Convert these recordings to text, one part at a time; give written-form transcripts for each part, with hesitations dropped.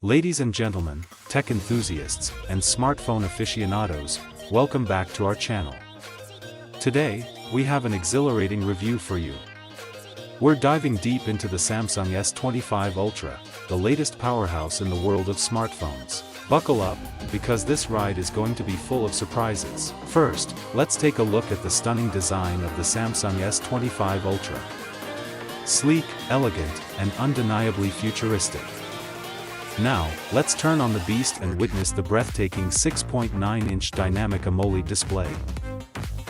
Ladies and gentlemen, tech enthusiasts, and smartphone aficionados, welcome back to our channel. Today, we have an exhilarating review for you. We're diving deep into the Samsung S25 Ultra, the latest powerhouse in the world of smartphones. Buckle up, because this ride is going to be full of surprises. First, let's take a look at the stunning design of the Samsung S25 Ultra. Sleek, elegant, and undeniably futuristic. Now, let's turn on the beast and witness the breathtaking 6.9-inch dynamic AMOLED display.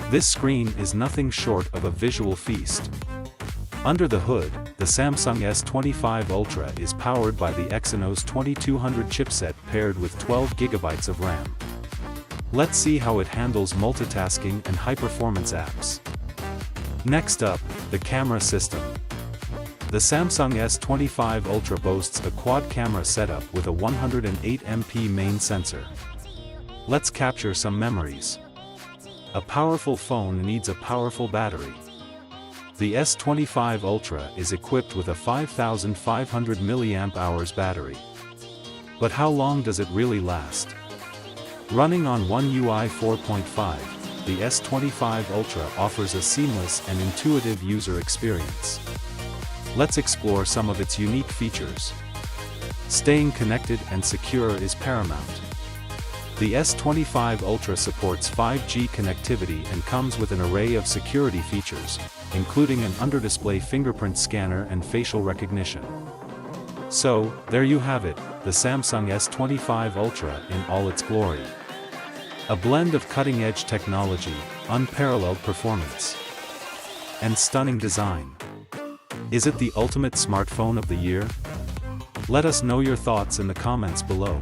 This screen is nothing short of a visual feast. Under the hood, the Samsung S25 Ultra is powered by the Exynos 2200 chipset paired with 12GB of RAM. Let's see how it handles multitasking and high-performance apps. Next up, the camera system. The Samsung S25 Ultra boasts a quad-camera setup with a 108MP main sensor. Let's capture some memories. A powerful phone needs a powerful battery. The S25 Ultra is equipped with a 5500 mAh battery. But how long does it really last? Running on One UI 4.5, the S25 Ultra offers a seamless and intuitive user experience. Let's explore some of its unique features. Staying connected and secure is paramount. The S25 Ultra supports 5G connectivity and comes with an array of security features, including an under-display fingerprint scanner and facial recognition. So, there you have it, the Samsung S25 Ultra in all its glory. A blend of cutting-edge technology, unparalleled performance, and stunning design. Is it the ultimate smartphone of the year? Let us know your thoughts in the comments below.